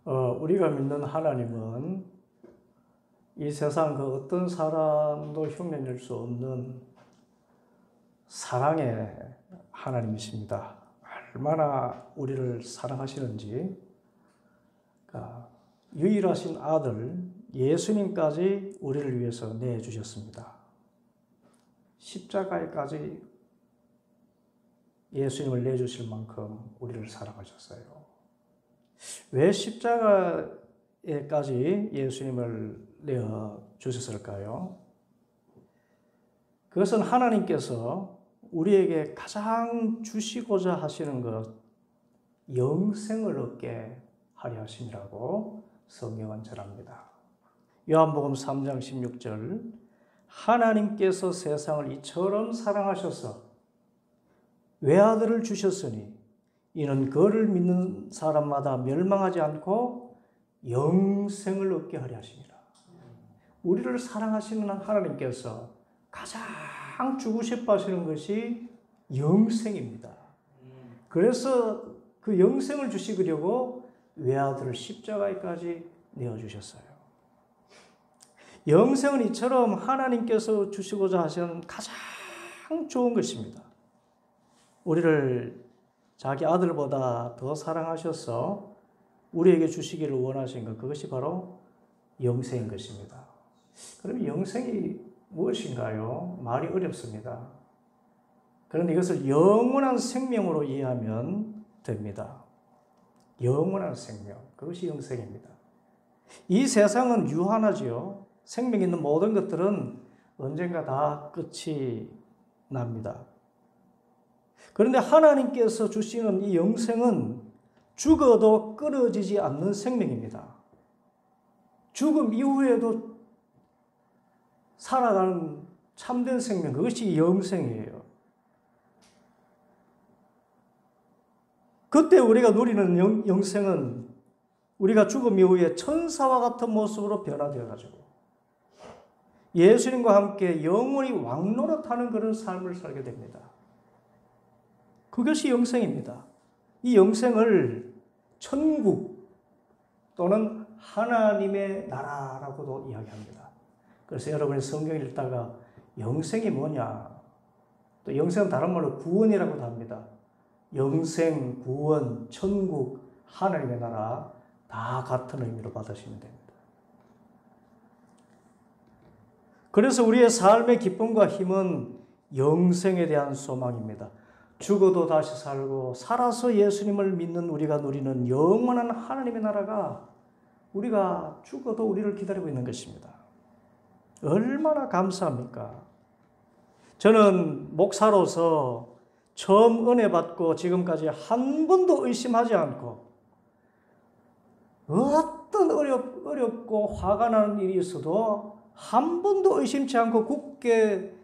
우리가 믿는 하나님은 이 세상 그 어떤 사람도 흉내낼 수 없는 사랑의 하나님이십니다. 얼마나 우리를 사랑하시는지, 그러니까 유일하신 아들 예수님까지 우리를 위해서 내주셨습니다. 십자가에까지 예수님을 내주실 만큼 우리를 사랑하셨어요. 왜 십자가에까지 예수님을 내어주셨을까요? 그것은 하나님께서 우리에게 가장 주시고자 하시는 것, 영생을 얻게 하려 하심이라고 성경은 전합니다. 요한복음 3장 16절, 하나님께서 세상을 이처럼 사랑하셔서 외아들을 주셨으니 이는 그를 믿는 사람마다 멸망하지 않고 영생을 얻게 하려 하심이라. 우리를 사랑하시는 하나님께서 가장 주고 싶어 하시는 것이 영생입니다. 그래서 그 영생을 주시려고 외아들을 십자가에까지 내어주셨어요. 영생은 이처럼 하나님께서 주시고자 하시는 가장 좋은 것입니다. 우리를 자기 아들보다 더 사랑하셔서 우리에게 주시기를 원하신 것, 그것이 바로 영생인 것입니다. 그럼 영생이 무엇인가요? 말이 어렵습니다. 그런데 이것을 영원한 생명으로 이해하면 됩니다. 영원한 생명, 그것이 영생입니다. 이 세상은 유한하지요. 생명 있는 모든 것들은 언젠가 다 끝이 납니다. 그런데 하나님께서 주시는 이 영생은 죽어도 끊어지지 않는 생명입니다. 죽음 이후에도 살아가는 참된 생명, 그것이 영생이에요. 그때 우리가 누리는 영생은 우리가 죽음 이후에 천사와 같은 모습으로 변화되어가지고 예수님과 함께 영원히 왕노릇하는 그런 삶을 살게 됩니다. 그것이 영생입니다. 이 영생을 천국 또는 하나님의 나라라고도 이야기합니다. 그래서 여러분이 성경 읽다가 영생이 뭐냐? 또 영생은 다른 말로 구원이라고도 합니다. 영생, 구원, 천국, 하나님의 나라 다 같은 의미로 받으시면 됩니다. 그래서 우리의 삶의 기쁨과 힘은 영생에 대한 소망입니다. 죽어도 다시 살고 살아서 예수님을 믿는 우리가 누리는 영원한 하나님의 나라가 우리가 죽어도 우리를 기다리고 있는 것입니다. 얼마나 감사합니까? 저는 목사로서 처음 은혜 받고 지금까지 한 번도 의심하지 않고 어떤 어렵고 화가 나는 일이 있어도 한 번도 의심치 않고 굳게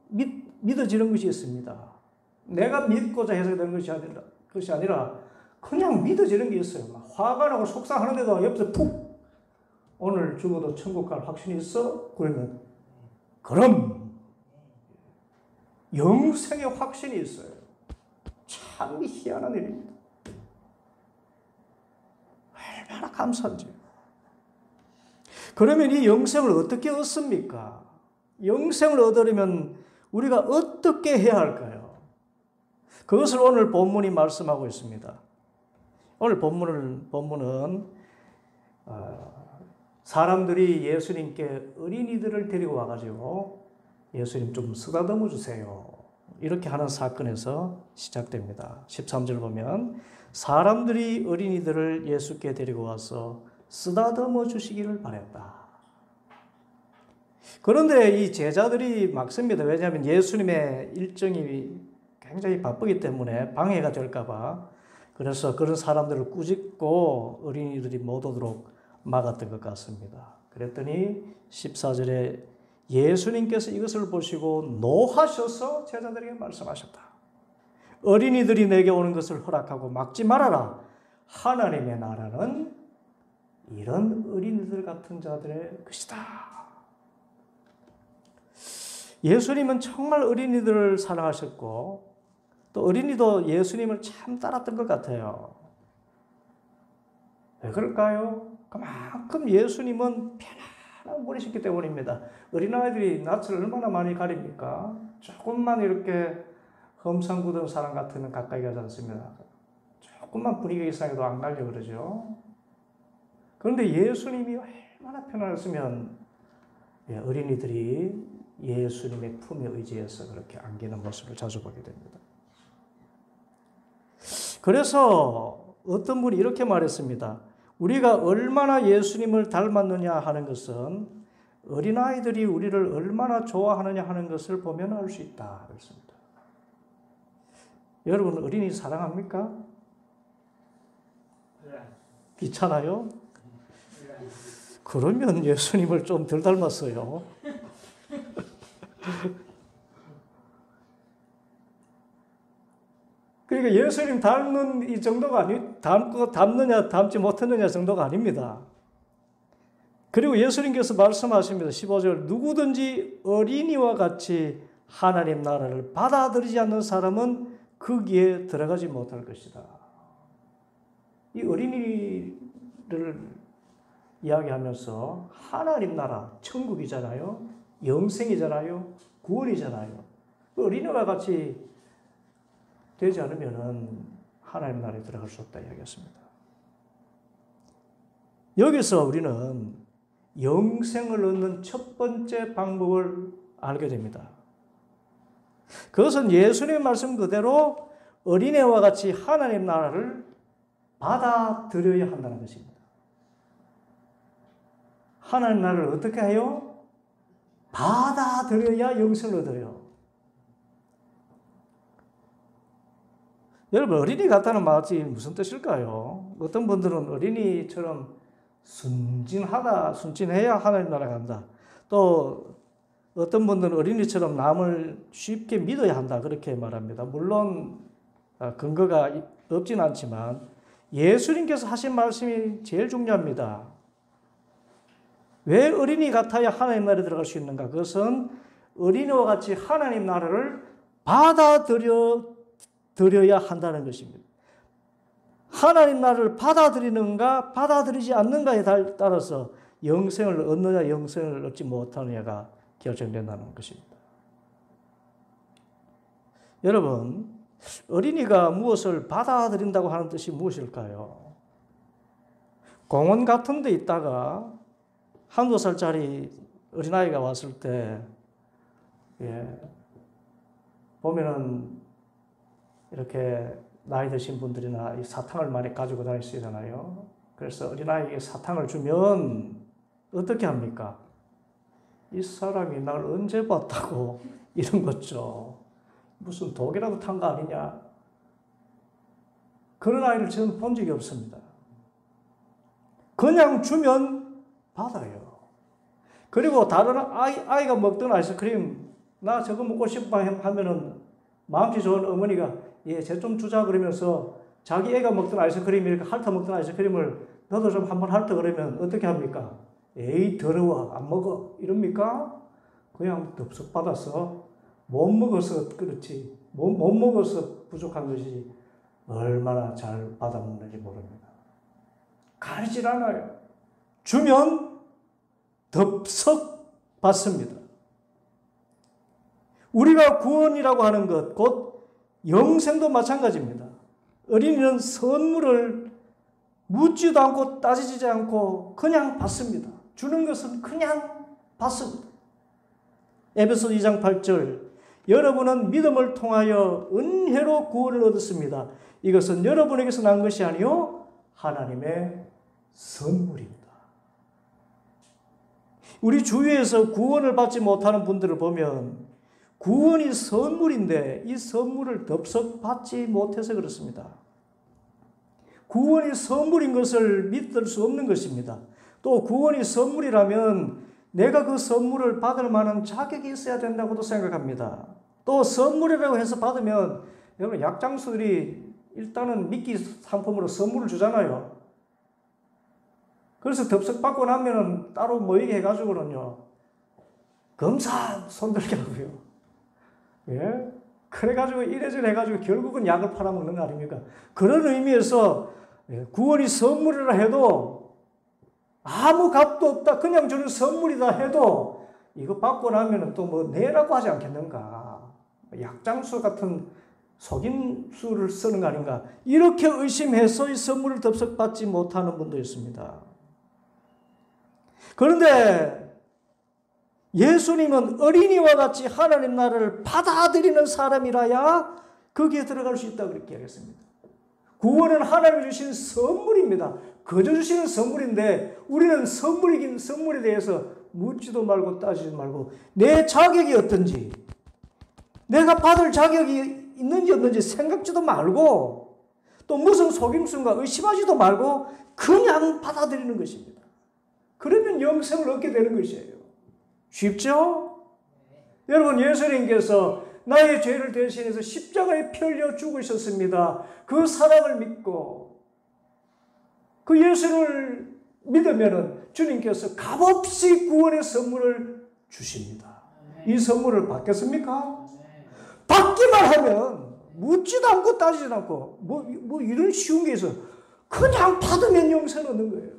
믿어지는 것이 있습니다. 내가 믿고자 해서 되는 것이 아니라 그냥 믿어지는 게 있어요. 막 화가 나고 속상하는데도 옆에서 푹 오늘 죽어도 천국 갈 확신이 있어? 그러면 그럼 영생의 확신이 있어요. 참 희한한 일입니다. 얼마나 감사한지. 그러면 이 영생을 어떻게 얻습니까? 영생을 얻으려면 우리가 어떻게 해야 할까요? 그것을 오늘 본문이 말씀하고 있습니다. 오늘 본문은 사람들이 예수님께 어린이들을 데리고 와가지고 예수님 좀 쓰다듬어 주세요. 이렇게 하는 사건에서 시작됩니다. 13절 보면 사람들이 어린이들을 예수께 데리고 와서 쓰다듬어 주시기를 바랬다. 그런데 이 제자들이 막습니다. 왜냐하면 예수님의 일정이 굉장히 바쁘기 때문에 방해가 될까봐. 그래서 그런 사람들을 꾸짖고 어린이들이 못 오도록 막았던 것 같습니다. 그랬더니 14절에 예수님께서 이것을 보시고 노하셔서 제자들에게 말씀하셨다. 어린이들이 내게 오는 것을 허락하고 막지 말아라. 하나님의 나라는 이런 어린이들 같은 자들의 것이다. 예수님은 정말 어린이들을 사랑하셨고 또 어린이도 예수님을 참 따랐던 것 같아요. 왜 그럴까요? 그만큼 예수님은 편안한 분이셨기 때문입니다. 어린아이들이 낯을 얼마나 많이 가립니까? 조금만 이렇게 험상궂은 사람 같으면 가까이 가지 않습니다. 조금만 분위기가 이상해도 안 가려고 그러죠. 그런데 예수님이 얼마나 편안했으면 어린이들이 예수님의 품에 의지해서 그렇게 안기는 모습을 자주 보게 됩니다. 그래서 어떤 분이 이렇게 말했습니다. 우리가 얼마나 예수님을 닮았느냐 하는 것은 어린아이들이 우리를 얼마나 좋아하느냐 하는 것을 보면 알 수 있다. 그렇습니다. 여러분 어린이 사랑합니까? 귀찮아요? 그러면 예수님을 좀 덜 닮았어요. 그러니까 예수님 닮는 이 정도가 닮느냐 닮지 못했느냐 정도가 아닙니다. 그리고 예수님께서 말씀하십니다. 15절 누구든지 어린이와 같이 하나님 나라를 받아들이지 않는 사람은 거기에 들어가지 못할 것이다. 이 어린이를 이야기하면서 하나님 나라, 천국이잖아요. 영생이잖아요. 구원이잖아요. 어린이와 같이 되지 않으면 하나님 나라에 들어갈 수 없다 이야기했습니다. 여기서 우리는 영생을 얻는 첫 번째 방법을 알게 됩니다. 그것은 예수님의 말씀 그대로 어린애와 같이 하나님 나라를 받아들여야 한다는 것입니다. 하나님 나라를 어떻게 해요? 받아들여야 영생을 얻어요. 여러분 어린이 같다는 말이 무슨 뜻일까요? 어떤 분들은 어린이처럼 순진해야 하나님 나라 간다. 또 어떤 분들은 어린이처럼 남을 쉽게 믿어야 한다 그렇게 말합니다. 물론 근거가 없진 않지만 예수님께서 하신 말씀이 제일 중요합니다. 왜 어린이 같아야 하나님 나라에 들어갈 수 있는가? 그것은 어린이와 같이 하나님 나라를 받아들여야 한다는 것입니다. 하나님 나라를 받아들이는가 받아들이지 않는가에 따라서 영생을 얻느냐 영생을 얻지 못하느냐가 결정된다는 것입니다. 여러분 어린이가 무엇을 받아들인다고 하는 뜻이 무엇일까요? 공원 같은 데 있다가 한두 살짜리 어린아이가 왔을 때 보면은 이렇게 나이 드신 분들이나 이 사탕을 많이 가지고 다니시잖아요. 그래서 어린아이에게 사탕을 주면 어떻게 합니까? 이 사람이 날 언제 봤다고 이런 거죠. 무슨 독이라도 탄 거 아니냐? 그런 아이를 저는 본 적이 없습니다. 그냥 주면 받아요. 그리고 다른 아이가 먹던 아이스크림 나 저거 먹고 싶어 하면은 마음씨 좋은 어머니가 쟤 좀 주자 그러면서 자기 애가 먹던 아이스크림 이렇게 핥아 먹던 아이스크림을 너도 좀 한번 핥아 그러면 어떻게 합니까? 에이 더러워 안 먹어 이럽니까? 그냥 덥석 받아서 못 먹어서 그렇지 못 먹어서 부족한 것이 얼마나 잘 받아먹는지 모릅니다. 가리질 않아요. 주면 덥석 받습니다. 우리가 구원이라고 하는 것, 곧 영생도 마찬가지입니다. 어린이는 선물을 묻지도 않고 따지지 않고 그냥 받습니다. 주는 것은 그냥 받습니다. 에베소 2장 8절 여러분은 믿음을 통하여 은혜로 구원을 얻었습니다. 이것은 여러분에게서 난 것이 아니요 하나님의 선물입니다. 우리 주위에서 구원을 받지 못하는 분들을 보면 구원이 선물인데 이 선물을 덥석 받지 못해서 그렇습니다. 구원이 선물인 것을 믿을 수 없는 것입니다. 또 구원이 선물이라면 내가 그 선물을 받을 만한 자격이 있어야 된다고도 생각합니다. 또 선물이라고 해서 받으면 여러분 약장수들이 일단은 미끼 상품으로 선물을 주잖아요. 그래서 덥석 받고 나면은 따로 모이게 해가지고는요 검사 손들게 하고요. 그래가지고 이래저래 해가지고 결국은 약을 팔아먹는 거 아닙니까? 그런 의미에서 구원이 선물이라 해도 아무 값도 없다, 그냥 주는 선물이다 해도 이거 받고 나면 또 뭐 내라고 하지 않겠는가, 약장수 같은 속임수를 쓰는 거 아닌가, 이렇게 의심해서 이 선물을 덥석받지 못하는 분도 있습니다. 그런데 예수님은 어린이와 같이 하나님 나라를 받아들이는 사람이라야 거기에 들어갈 수 있다고 그렇게 하겠습니다. 구원은 하나님이 주신 선물입니다. 거저 주시는 선물인데 우리는 선물에 대해서 묻지도 말고 따지지도 말고 내 자격이 어떤지, 내가 받을 자격이 있는지 없는지 생각지도 말고 또 무슨 속임수인가 의심하지도 말고 그냥 받아들이는 것입니다. 그러면 영생을 얻게 되는 것이에요. 쉽죠? 여러분, 예수님께서 나의 죄를 대신해서 십자가에 펴려 죽으셨습니다. 그 사랑을 믿고 그 예수를 믿으면 주님께서 값없이 구원의 선물을 주십니다. 이 선물을 받겠습니까? 받기만 하면 묻지도 않고 따지지도 않고 뭐 이런 쉬운 게 있어. 그냥 받으면 영생을 얻는 거예요.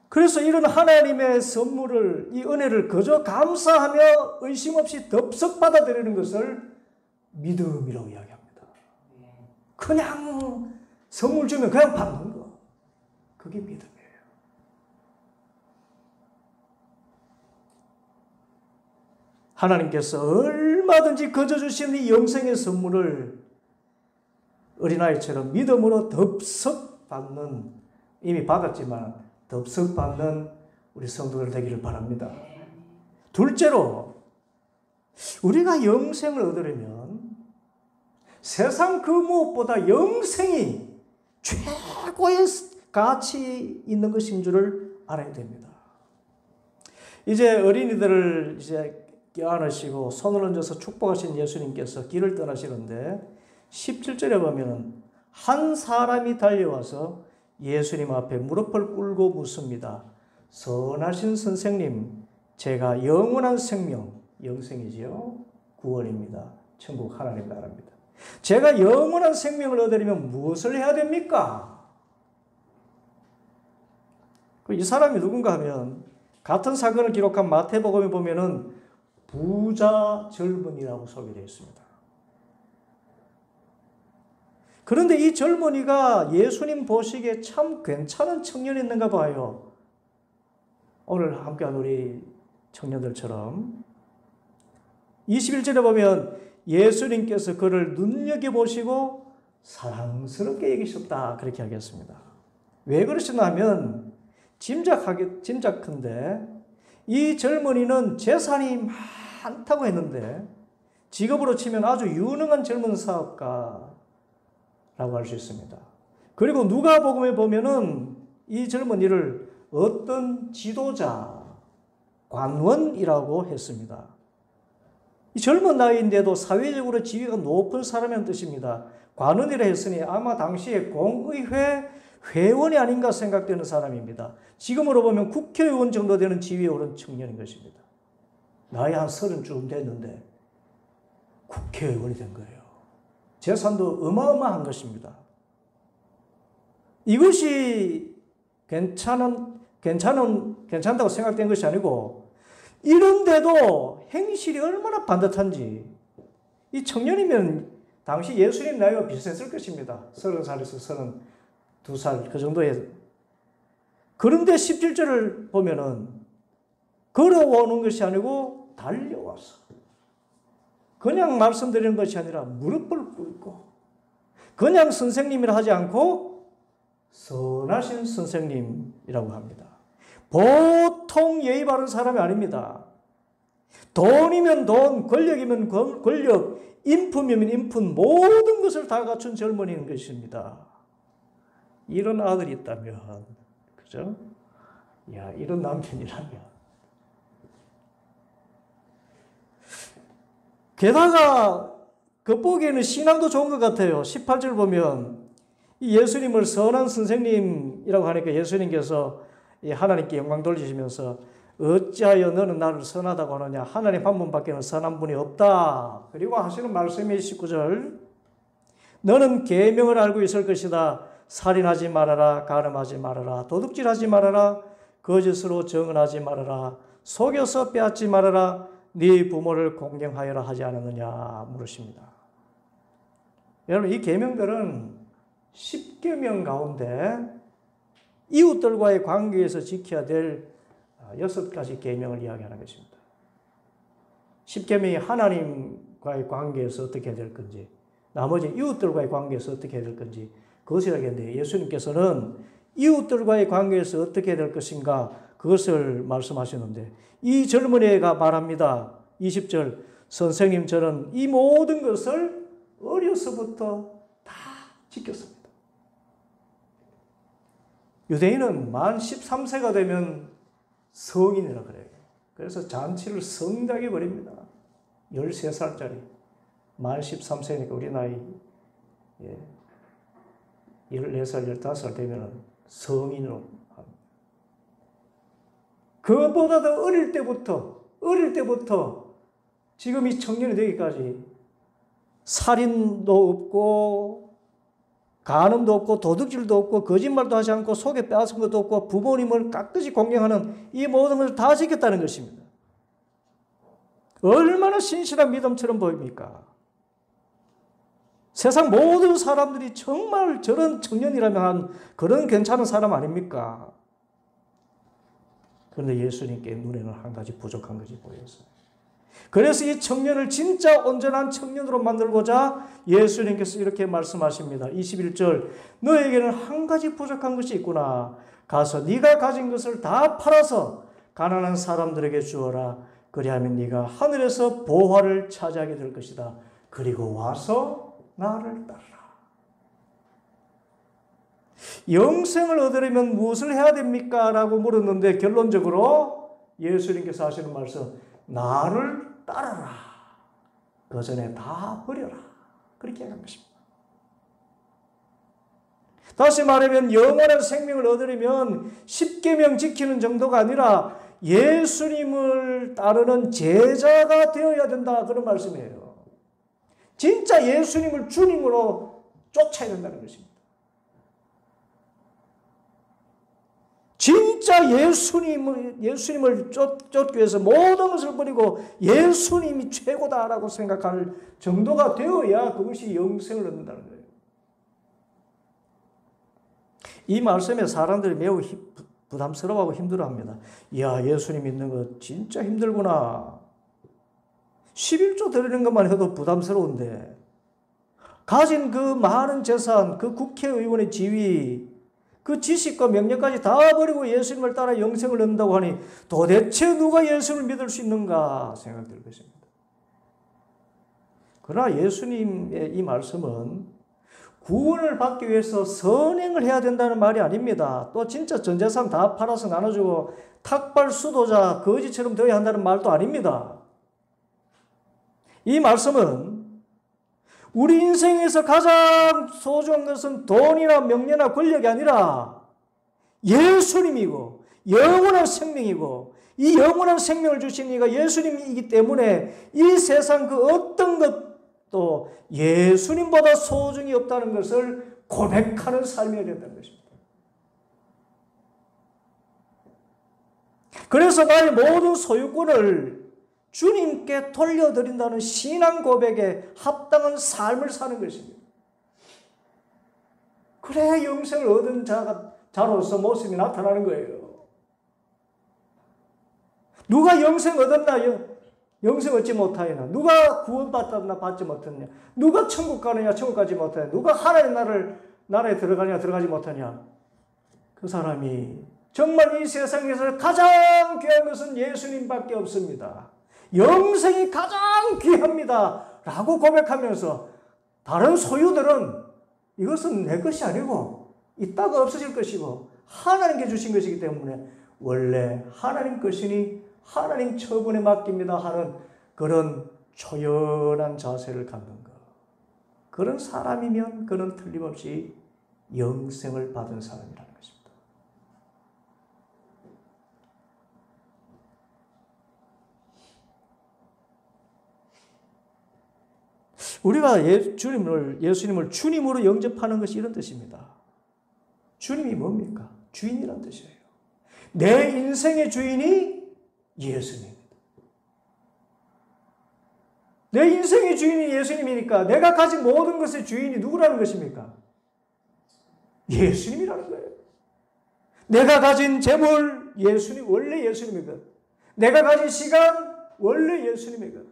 그래서 이런 하나님의 선물을, 이 은혜를 그저 감사하며 의심 없이 덥석 받아들이는 것을 믿음이라고 이야기합니다. 그냥 선물 주면 그냥 받는 거, 그게 믿음이에요. 하나님께서 얼마든지 거저 주시는 이 영생의 선물을 어린아이처럼 믿음으로 덥석 받는, 이미 받았지만 덥석 받는 우리 성도들 되기를 바랍니다. 둘째로, 우리가 영생을 얻으려면 세상 그 무엇보다 영생이 최고의 가치 있는 것인 줄을 알아야 됩니다. 이제 어린이들을 이제 껴안으시고 손을 얹어서 축복하신 예수님께서 길을 떠나시는데 17절에 보면 한 사람이 달려와서 예수님 앞에 무릎을 꿇고 묻습니다. 선하신 선생님, 제가 영원한 생명, 영생이지요, 구원입니다. 천국 하나님 나라입니다. 제가 영원한 생명을 얻으려면 무엇을 해야 됩니까? 이 사람이 누군가 하면 같은 사건을 기록한 마태복음에 보면은 부자 젊은이라고 소개되어 있습니다. 그런데 이 젊은이가 예수님 보시기에 참 괜찮은 청년이었는가 봐요. 오늘 함께한 우리 청년들처럼 21절에 보면 예수님께서 그를 눈여겨보시고 사랑스럽게 여기셨다, 그렇게 하겠습니다. 왜 그러시나 하면 짐작컨대 이 젊은이는 재산이 많다고 했는데 직업으로 치면 아주 유능한 젊은 사업가라고 할 수 있습니다. 그리고 누가복음에 보면은 이 젊은이를 어떤 지도자, 관원이라고 했습니다. 이 젊은 나이인데도 사회적으로 지위가 높은 사람이라는 뜻입니다. 관원이라 했으니 아마 당시에 공의회 회원이 아닌가 생각되는 사람입니다. 지금으로 보면 국회의원 정도 되는 지위에 오른 청년인 것입니다. 나이 한 30쯤 됐는데 국회의원이 된 거예요. 재산도 어마어마한 것입니다. 이것이 괜찮다고 생각된 것이 아니고, 이런데도 행실이 얼마나 반듯한지, 이 청년이면 당시 예수님 나이와 비슷했을 것입니다. 30살에서 32살 그 정도에. 그런데 17절을 보면은 걸어오는 것이 아니고 달려와서 그냥 말씀드리는 것이 아니라 무릎을 꿇고 그냥 선생님이라 하지 않고 선하신 선생님이라고 합니다. 보통 예의 바른 사람이 아닙니다. 돈이면 돈, 권력이면 권력, 인품이면 인품, 모든 것을 다 갖춘 젊은이인 것입니다. 이런 아들이 있다면, 그죠? 야, 이런 남편이라면. 게다가 겉보기에는 신앙도 좋은 것 같아요. 18절 보면 이 예수님을 선한 선생님이라고 하니까 예수님께서 하나님께 영광 돌리시면서 어찌하여 너는 나를 선하다고 하느냐, 하나님 한 분밖에는 선한 분이 없다. 그리고 하시는 말씀이 19절, 너는 계명을 알고 있을 것이다. 살인하지 말아라, 간음하지 말아라, 도둑질하지 말아라, 거짓으로 증언하지 말아라, 속여서 빼앗지 말아라, 네 부모를 공경하여라 하지 않았느냐 물으십니다. 여러분, 이 계명들은 10계명 가운데 이웃들과의 관계에서 지켜야 될 6가지 계명을 이야기하는 것입니다. 10계명이 하나님과의 관계에서 어떻게 해야 될 건지, 나머지 이웃들과의 관계에서 어떻게 해야 될 건지 그것을 이야기했는데, 예수님께서는 이웃들과의 관계에서 어떻게 해야 될 것인가 그것을 말씀하셨는데, 이 젊은이가 말합니다. 20절, 선생님, 저는 이 모든 것을 어려서부터 다 지켰습니다. 유대인은 만 13세가 되면 성인이라 그래요. 그래서 잔치를 성대하게 벌입니다. 13살짜리. 만 13세니까 우리 나이 14살, 15살 되면 성인으로 합니다. 그보다 더 어릴 때부터 지금 이 청년이 되기까지 살인도 없고 간음도 없고 도둑질도 없고 거짓말도 하지 않고 속에 빼앗은 것도 없고 부모님을 깍듯이 공경하는 이 모든 것을 다 지켰다는 것입니다. 얼마나 신실한 믿음처럼 보입니까? 세상 모든 사람들이 정말 저런 청년이라면 그런 괜찮은 사람 아닙니까? 그런데 예수님께 눈에는 한 가지 부족한 것이 보였어요. 그래서 이 청년을 진짜 온전한 청년으로 만들고자 예수님께서 이렇게 말씀하십니다. 21절, 너에게는 한 가지 부족한 것이 있구나. 가서 네가 가진 것을 다 팔아서 가난한 사람들에게 주어라. 그리하면 네가 하늘에서 보화를 차지하게 될 것이다. 그리고 와서 나를 따르라. 영생을 얻으려면 무엇을 해야 됩니까? 라고 물었는데 결론적으로 예수님께서 하시는 말씀, 나를 따르라. 그 전에 다 버려라. 그렇게 하는 것입니다. 다시 말하면 영원한 생명을 얻으려면 10계명 지키는 정도가 아니라 예수님을 따르는 제자가 되어야 된다. 그런 말씀이에요. 진짜 예수님을 주님으로 쫓아야 된다는 것입니다. 진짜 예수님을 쫓기 위해서 모든 것을 버리고 예수님이 최고다라고 생각할 정도가 되어야 그것이 영생을 얻는다는 거예요. 이 말씀에 사람들이 매우 부담스러워하고 힘들어합니다. 이야, 예수님 믿는 거 진짜 힘들구나. 11조 드리는 것만 해도 부담스러운데 가진 그 많은 재산, 그 국회의원의 지위, 그 지식과 명령까지 다 버리고 예수님을 따라 영생을 얻는다고 하니 도대체 누가 예수를 믿을 수 있는가 생각될 것입니다. 그러나 예수님의 이 말씀은 구원을 받기 위해서 선행을 해야 된다는 말이 아닙니다. 또 진짜 전 재산 다 팔아서 나눠주고 탁발 수도자 거지처럼 되어야 한다는 말도 아닙니다. 이 말씀은 우리 인생에서 가장 소중한 것은 돈이나 명예나 권력이 아니라 예수님이고 영원한 생명이고, 이 영원한 생명을 주신 이가 예수님이기 때문에 이 세상 그 어떤 것도 예수님보다 소중히 없다는 것을 고백하는 삶이어야 된다는 것입니다. 그래서 나의 모든 소유권을 주님께 돌려드린다는 신앙 고백에 합당한 삶을 사는 것입니다. 그래야 영생을 얻은 자로서 모습이 나타나는 거예요. 누가 영생 얻었나? 영생 얻지 못하였나? 누가 구원받았나? 받지 못했냐? 누가 천국 가느냐? 천국 가지 못하냐? 누가 하나님 나라에 들어가느냐? 들어가지 못하냐? 그 사람이 정말 이 세상에서 가장 귀한 것은 예수님밖에 없습니다. 영생이 가장 귀합니다. 라고 고백하면서 다른 소유들은 이것은 내 것이 아니고 이따가 없어질 것이고 하나님께 주신 것이기 때문에 원래 하나님 것이니 하나님 처분에 맡깁니다 하는 그런 초연한 자세를 갖는 것. 그런 사람이면 그는 틀림없이 영생을 받은 사람이라는 것입니다. 우리가 예수님을 주님으로 영접하는 것이 이런 뜻입니다. 주님이 뭡니까? 주인이란 뜻이에요. 내 인생의 주인이 예수님입니다. 내 인생의 주인이 예수님이니까 내가 가진 모든 것의 주인이 누구라는 것입니까? 예수님이라는 거예요. 내가 가진 재물, 예수님, 원래 예수님이거든. 내가 가진 시간, 원래 예수님이거든.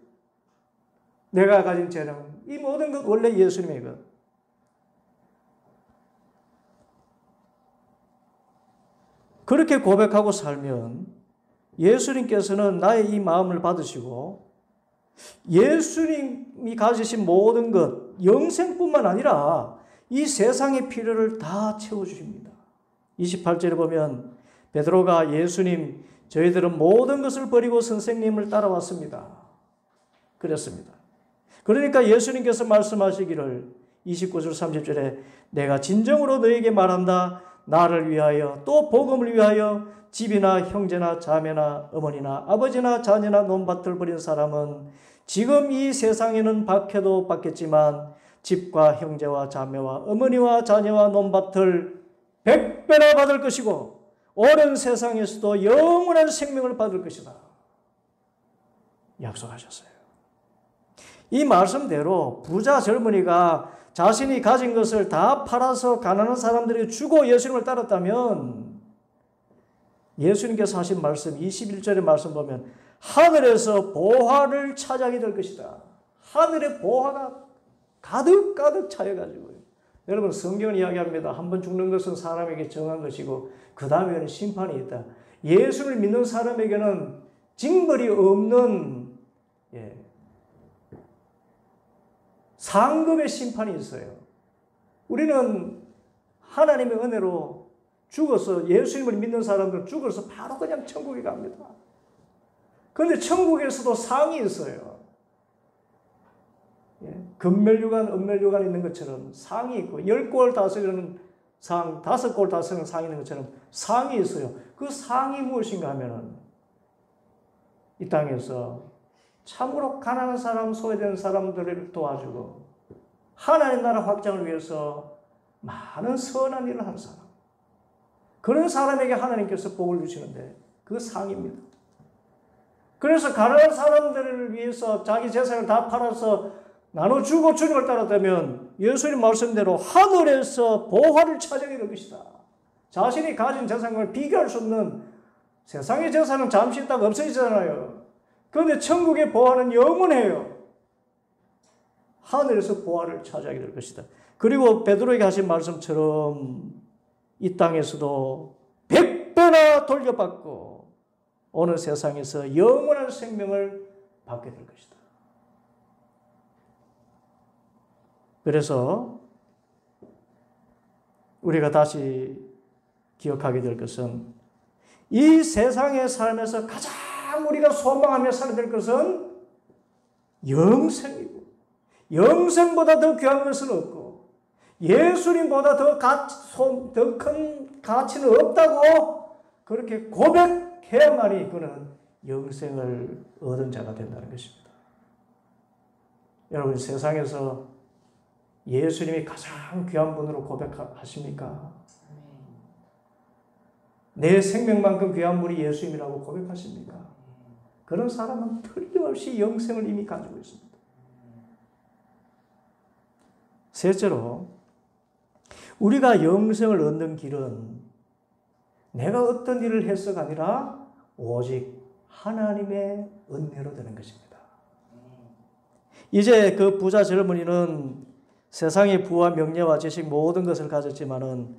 내가 가진 재능, 이 모든 것 원래 예수님이거든. 그렇게 고백하고 살면 예수님께서는 나의 이 마음을 받으시고 예수님이 가지신 모든 것, 영생뿐만 아니라 이 세상의 필요를 다 채워주십니다. 28절에 보면 베드로가 예수님, 저희들은 모든 것을 버리고 선생님을 따라왔습니다. 그랬습니다. 그러니까 예수님께서 말씀하시기를 29절 30절에 내가 진정으로 너에게 말한다. 나를 위하여 또 복음을 위하여 집이나 형제나 자매나 어머니나 아버지나 자녀나 논밭을 버린 사람은 지금 이 세상에는 박해도 받겠지만 집과 형제와 자매와 어머니와 자녀와 논밭을 100배나 받을 것이고 오랜 세상에서도 영원한 생명을 받을 것이다. 약속하셨어요. 이 말씀대로 부자 젊은이가 자신이 가진 것을 다 팔아서 가난한 사람들에게 주고 예수님을 따랐다면 예수님께서 하신 말씀 21절의 말씀 보면 하늘에서 보화를 차지하게 될 것이다. 하늘의 보화가 가득가득 차여가지고요. 여러분 성경은 이야기합니다. 한 번 죽는 것은 사람에게 정한 것이고 그 다음에는 심판이 있다. 예수를 믿는 사람에게는 징벌이 없는 상급의 심판이 있어요. 우리는 하나님의 은혜로 죽어서 예수님을 믿는 사람들은 죽어서 바로 그냥 천국에 갑니다. 그런데 천국에서도 상이 있어요. 금멸류관, 은멸류관 있는 것처럼 상이 있고 10골 다스리는 상, 5골 다스리는 상이 있는 것처럼 상이 있어요. 그 상이 무엇인가 하면은 이 땅에서 참으로 가난한 사람, 소외된 사람들을 도와주고 하나님 나라 확장을 위해서 많은 선한 일을 하는 사람. 그런 사람에게 하나님께서 복을 주시는데 그 상입니다. 그래서 가난한 사람들을 위해서 자기 재산을 다 팔아서 나눠주고 주님을 따랐다면 예수님 말씀대로 하늘에서 보화를 차지하게 될 것이다. 자신이 가진 재산과 비교할 수 없는 세상의 재산은 잠시 있다가 없어지잖아요. 그런데 천국의 보화는 영원해요. 하늘에서 보화를 차지하게 될 것이다. 그리고 베드로에게 하신 말씀처럼 이 땅에서도 100배나 돌려받고 오늘 세상에서 영원한 생명을 받게 될 것이다. 그래서 우리가 다시 기억하게 될 것은 이 세상의 삶에서 가장 우리가 소망하며 살아야 될 것은 영생이고 영생보다 더 귀한 것은 없고 예수님보다 더 큰 가치는 없다고 그렇게 고백해야만이 그는 영생을 얻은 자가 된다는 것입니다. 여러분 세상에서 예수님이 가장 귀한 분으로 고백하십니까? 내 생명만큼 귀한 분이 예수님이라고 고백하십니까? 그런 사람은 틀림없이 영생을 이미 가지고 있습니다. 셋째로 우리가 영생을 얻는 길은 내가 어떤 일을 해서가 아니라 오직 하나님의 은혜로 되는 것입니다. 이제 그 부자 젊은이는 세상의 부와 명예와 지식 모든 것을 가졌지만은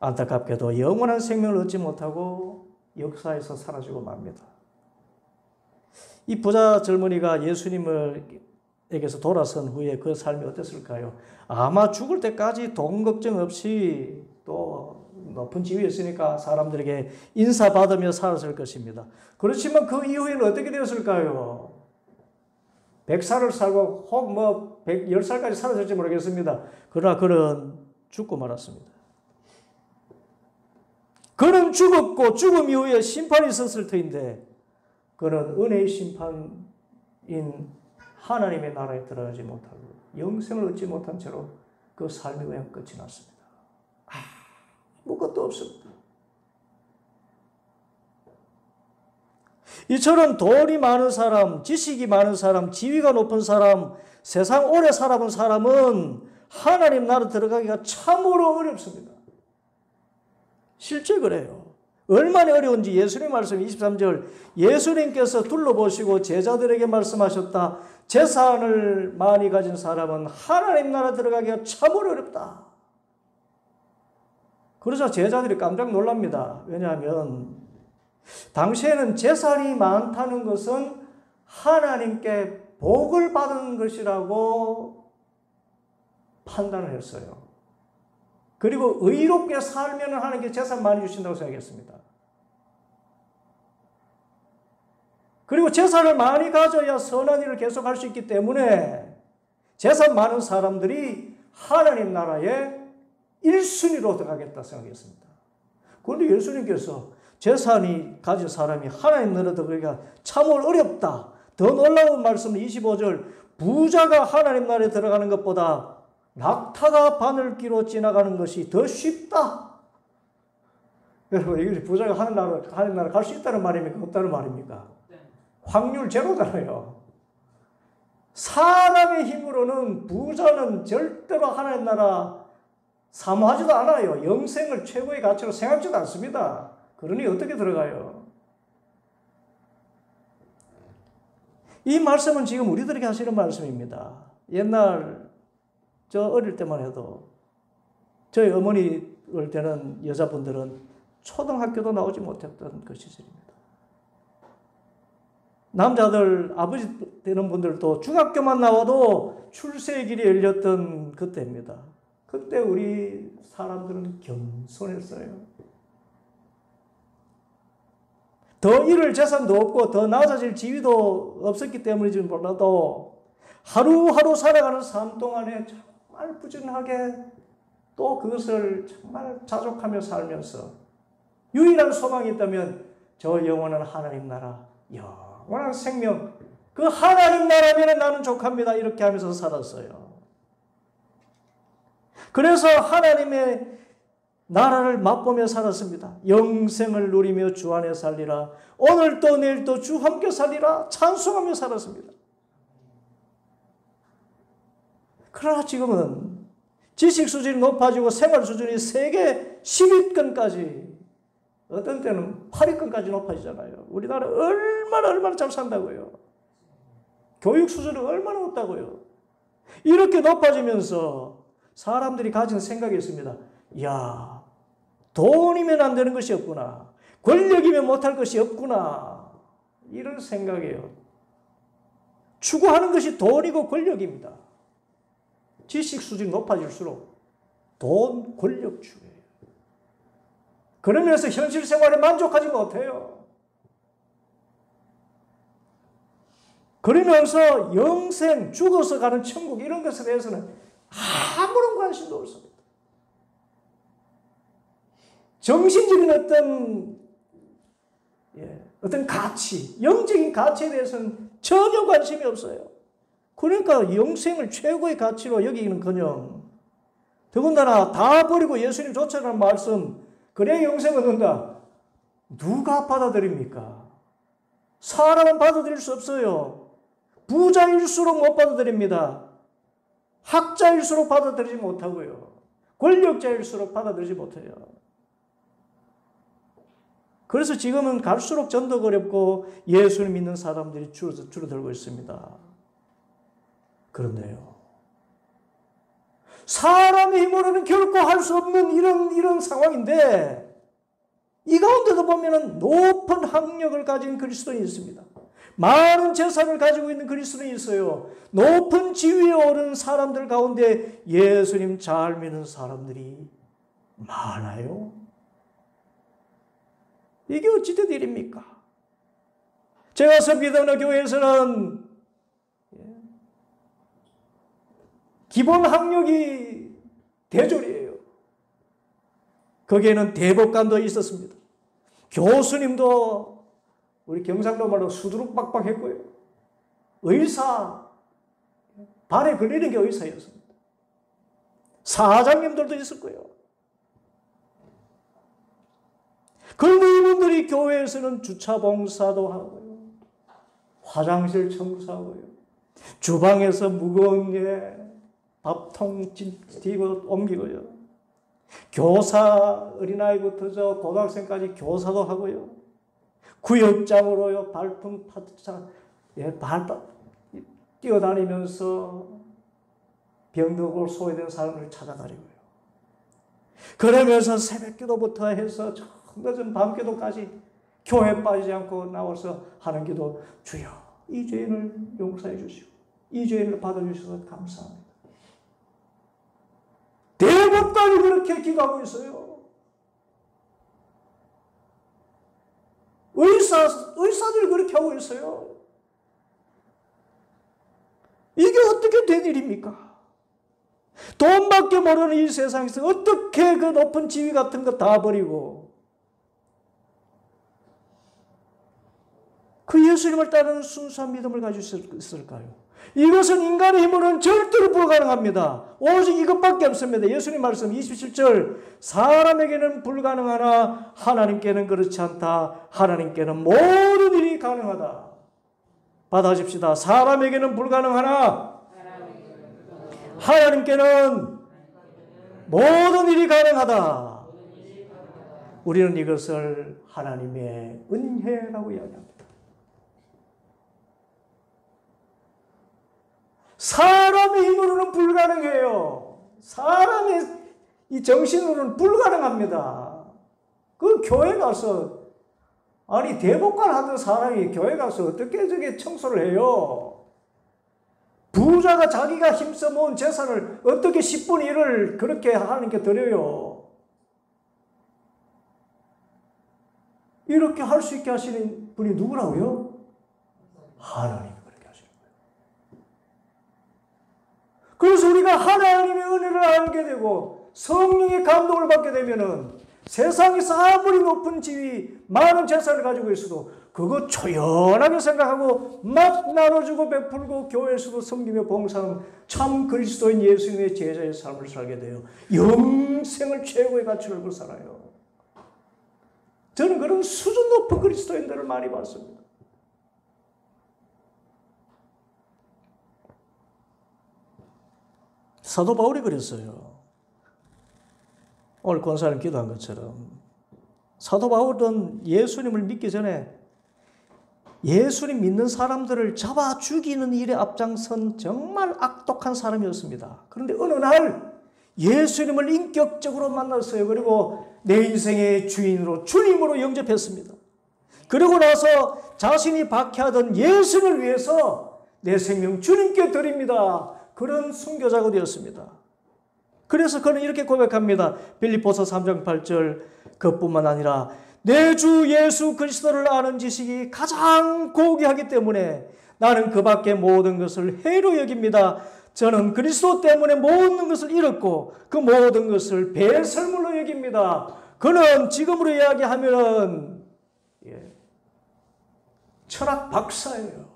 안타깝게도 영원한 생명을 얻지 못하고 역사에서 사라지고 맙니다. 이 부자 젊은이가 예수님에게서 돌아선 후에 그 삶이 어땠을까요? 아마 죽을 때까지 돈 걱정 없이 또 높은 지위에 있으니까 사람들에게 인사받으며 살았을 것입니다. 그렇지만 그 이후에는 어떻게 되었을까요? 100살을 살고 혹 110살까지 살았을지 모르겠습니다. 그러나 그는 죽고 말았습니다. 그는 죽었고 죽음 이후에 심판이 있었을 터인데 그는 은혜의 심판인 하나님의 나라에 들어가지 못하고 영생을 얻지 못한 채로 그 삶이 그냥 끝이 났습니다. 아무것도 없습니다. 이처럼 돈이 많은 사람, 지식이 많은 사람, 지위가 높은 사람, 세상 오래 살아본 사람은 하나님 나라 들어가기가 참으로 어렵습니다. 실제 그래요. 얼마나 어려운지 예수님 말씀 23절, 예수님께서 둘러보시고 제자들에게 말씀하셨다. 재산을 많이 가진 사람은 하나님 나라 들어가기가 참으로 어렵다. 그러자 제자들이 깜짝 놀랍니다. 왜냐하면 당시에는 재산이 많다는 것은 하나님께 복을 받은 것이라고 판단을 했어요. 그리고 의롭게 살면 하나님께 재산 많이 주신다고 생각했습니다. 그리고 재산을 많이 가져야 선한 일을 계속할 수 있기 때문에 재산 많은 사람들이 하나님 나라에 1순위로 들어가겠다 생각했습니다. 그런데 예수님께서 재산이 가진 사람이 하나님 나라에 들어가기가 참으로 어렵다. 더 놀라운 말씀은 25절, 부자가 하나님 나라에 들어가는 것보다 낙타가 바늘기로 지나가는 것이 더 쉽다. 여러분, 이게 부자가 하나님 나라 갈 수 있다는 말입니까? 없다는 말입니까? 확률 제로잖아요. 사람의 힘으로는 부자는 절대로 하나님 나라 사모하지도 않아요. 영생을 최고의 가치로 생각지도 않습니다. 그러니 어떻게 들어가요? 이 말씀은 지금 우리들에게 하시는 말씀입니다. 옛날 저 어릴 때만 해도 저희 어머니 올 때는 여자분들은 초등학교도 나오지 못했던 그 시절입니다. 남자들 아버지 되는 분들도 중학교만 나와도 출세의 길이 열렸던 그때입니다. 그때 우리 사람들은 겸손했어요. 더 잃을 재산도 없고 더 낮아질 지위도 없었기 때문인지 몰라도 하루하루 살아가는 삶 동안에 정말 부지런하게 또 그것을 정말 자족하며 살면서 유일한 소망이 있다면 저 영원한 하나님 나라, 영원한 생명, 그 하나님 나라면 나는 족합니다. 이렇게 하면서 살았어요. 그래서 하나님의 나라를 맛보며 살았습니다. 영생을 누리며 주 안에 살리라. 오늘도 내일도 주 함께 살리라. 찬송하며 살았습니다. 그러나 지금은 지식 수준이 높아지고 생활 수준이 세계 10위권까지, 어떤 때는 8위권까지 높아지잖아요. 우리나라 얼마나 잘 산다고요. 교육 수준이 얼마나 높다고요. 이렇게 높아지면서 사람들이 가진 생각이 있습니다. 이야, 돈이면 안 되는 것이 없구나. 권력이면 못할 것이 없구나. 이런 생각이에요. 추구하는 것이 돈이고 권력입니다. 지식 수준이 높아질수록 돈, 권력 추구해요. 그러면서 현실 생활에 만족하지 못해요. 그러면서 영생, 죽어서 가는 천국 이런 것에 대해서는 아무런 관심도 없습니다. 정신적인 어떤 가치, 영적인 가치에 대해서는 전혀 관심이 없어요. 그러니까 영생을 최고의 가치로 여기는커녕 더군다나 다 버리고 예수님 쫓아가는 말씀, 그래 영생을 얻는다. 누가 받아들입니까? 사람은 받아들일 수 없어요. 부자일수록 못 받아들입니다. 학자일수록 받아들이지 못하고요. 권력자일수록 받아들이지 못해요. 그래서 지금은 갈수록 전도가 어렵고 예수를 믿는 사람들이 줄어들고 있습니다. 그런데요, 사람의 힘으로는 결코 할 수 없는 이런 상황인데, 이 가운데도 보면은 높은 학력을 가진 그리스도인이 있습니다. 많은 재산을 가지고 있는 그리스도인이 있어요. 높은 지위에 오른 사람들 가운데 예수님 잘 믿는 사람들이 많아요. 이게 어찌된 일입니까? 제가 섬기던 교회에서는 기본 학력이 대졸이에요. 거기에는 대법관도 있었습니다. 교수님도 우리 경상도 말로 수두룩 빡빡했고요. 의사, 발에 걸리는 게 의사였습니다. 사장님들도 있을 거예요. 그런데 이분들이 교회에서는 주차 봉사도 하고요. 화장실 청소하고요. 주방에서 무거운 밥통 뒤고 옮기고요. 교사, 어린아이부터 고등학생까지 교사도 하고요. 구역장으로요, 발품 파트차, 뛰어다니면서 병들고 소외된 사람을 찾아다니고요. 그러면서 새벽 기도부터 해서 늦은 밤 기도까지 교회 빠지지 않고 나와서 하는 기도, 주여 이 죄인을 용서해 주시고 이 죄인을 받아주셔서 감사합니다. 대법관이 그렇게 기도하고 있어요. 의사들이 그렇게 하고 있어요. 이게 어떻게 된 일입니까? 돈밖에 모르는 이 세상에서 어떻게 그 높은 지위 같은 거 다 버리고 그 예수님을 따르는 순수한 믿음을 가지고 있을까요? 이것은 인간의 힘으로는 절대로 불가능합니다. 오직 이것밖에 없습니다. 예수님 말씀 27절, 사람에게는 불가능하나 하나님께는 그렇지 않다. 하나님께는 모든 일이 가능하다. 받아십시다. 사람에게는 불가능하나 하나님께는 모든 일이 가능하다. 우리는 이것을 하나님의 은혜라고 이야기합니다. 사람의 힘으로는 불가능해요. 사람의 이 정신으로는 불가능합니다. 그 교회 가서, 아니 대법관 하던 사람이 교회 가서 어떻게 저게 청소를 해요? 부자가 자기가 힘써 모은 재산을 어떻게 10분의 1을 그렇게 하나님께 드려요? 이렇게 할 수 있게 하시는 분이 누구라고요? 하나님. 그래서 우리가 하나님의 은혜를 알게 되고 성령의 감동을 받게 되면은 세상에서 아무리 높은 지위, 많은 재산을 가지고 있어도 그거 초연하게 생각하고 막 나눠주고 베풀고 교회에서도 섬기며 봉사하는 참 그리스도인 예수님의 제자의 삶을 살게 돼요. 영생을 최고의 가치를 알고 살아요. 저는 그런 수준 높은 그리스도인들을 많이 봤습니다. 사도 바울이 그랬어요. 오늘 권사님 기도한 것처럼 사도 바울은 예수님을 믿기 전에 예수님 믿는 사람들을 잡아 죽이는 일에 앞장선 정말 악독한 사람이었습니다. 그런데 어느 날 예수님을 인격적으로 만났어요. 그리고 내 인생의 주인으로 주님으로 영접했습니다. 그리고 나서 자신이 박해하던 예수를 위해서 내 생명 주님께 드립니다. 그런 순교자가 되었습니다. 그래서 그는 이렇게 고백합니다. 빌립보서 3장 8절, 그뿐만 아니라 내 주 예수 그리스도를 아는 지식이 가장 고귀하기 때문에 나는 그 밖의 모든 것을 해로 여깁니다. 저는 그리스도 때문에 모든 것을 잃었고 그 모든 것을 배설물로 여깁니다. 그는 지금으로 이야기하면 철학 박사예요.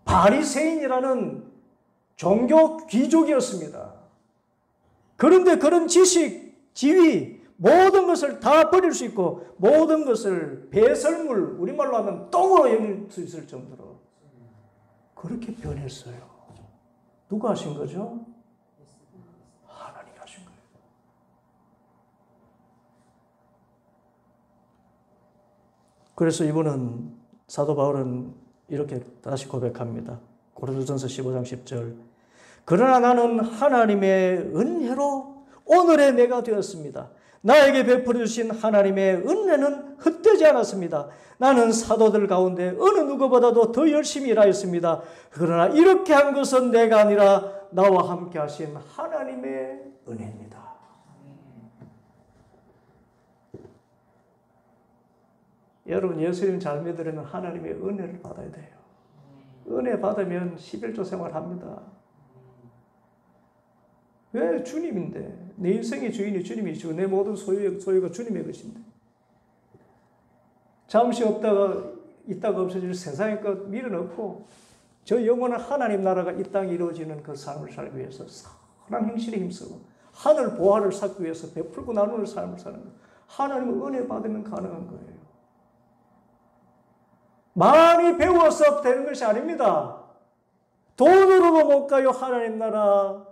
바리새인이라는 종교 귀족이었습니다. 그런데 그런 지식, 지위, 모든 것을 다 버릴 수 있고 모든 것을 배설물, 우리말로 하면 똥으로 여길 수 있을 정도로 그렇게 변했어요. 누가 하신 거죠? 하나님이 하신 거예요. 그래서 이분은, 사도 바울은 이렇게 다시 고백합니다. 고린도전서 15장 10절. 그러나 나는 하나님의 은혜로 오늘의 내가 되었습니다. 나에게 베풀어 주신 하나님의 은혜는 헛되지 않았습니다. 나는 사도들 가운데 어느 누구보다도 더 열심히 일하였습니다. 그러나 이렇게 한 것은 내가 아니라 나와 함께 하신 하나님의 은혜입니다. 여러분, 예수님 잘 믿으려면 하나님의 은혜를 받아야 돼요. 은혜 받으면 11조 생활합니다. 왜? 주님인데. 내 인생의 주인이 주님이시고 내 모든 소유가 주님의 것인데. 잠시 있다가 없어질 세상의 것 밀어넣고 저 영원한 하나님 나라가 이 땅에 이루어지는 그 삶을 살기 위해서 선한 행실에 힘쓰고 하늘 보화를 쌓기 위해서 베풀고 나누는 삶을 사는 것. 하나님은 은혜 받으면 가능한 거예요. 많이 배워서 되는 것이 아닙니다. 돈으로도 못 가요, 하나님 나라.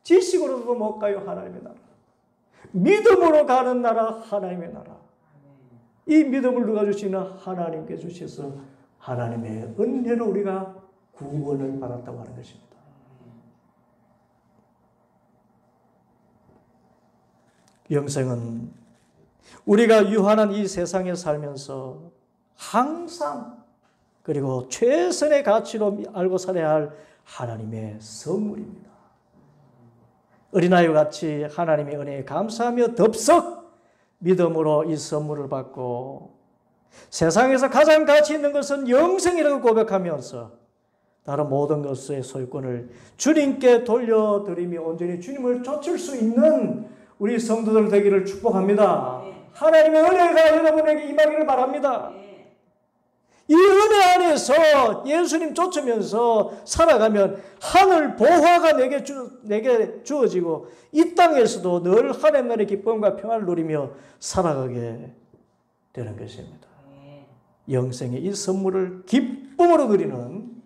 지식으로도 못 가요, 하나님의 나라. 믿음으로 가는 나라, 하나님의 나라. 이 믿음을 누가 주시나? 하나님께 주셔서 하나님의 은혜로 우리가 구원을 받았다고 하는 것입니다. 영생은 우리가 유한한 이 세상에 살면서 항상 그리고 최선의 가치로 알고 살아야 할 하나님의 선물입니다. 어린아이와 같이 하나님의 은혜에 감사하며 덥석 믿음으로 이 선물을 받고 세상에서 가장 가치 있는 것은 영생이라고 고백하면서 다른 모든 것의 소유권을 주님께 돌려드리며 온전히 주님을 좇을 수 있는 우리 성도들 되기를 축복합니다. 하나님의 은혜가 여러분에게 임하기를 바랍니다. 이 은혜 안에서 예수님 쫓으면서 살아가면 하늘 보화가 내게 주어지고 이 땅에서도 늘 하나님 나라의 기쁨과 평안을 누리며 살아가게 되는 것입니다. 영생의 이 선물을 기쁨으로 누리는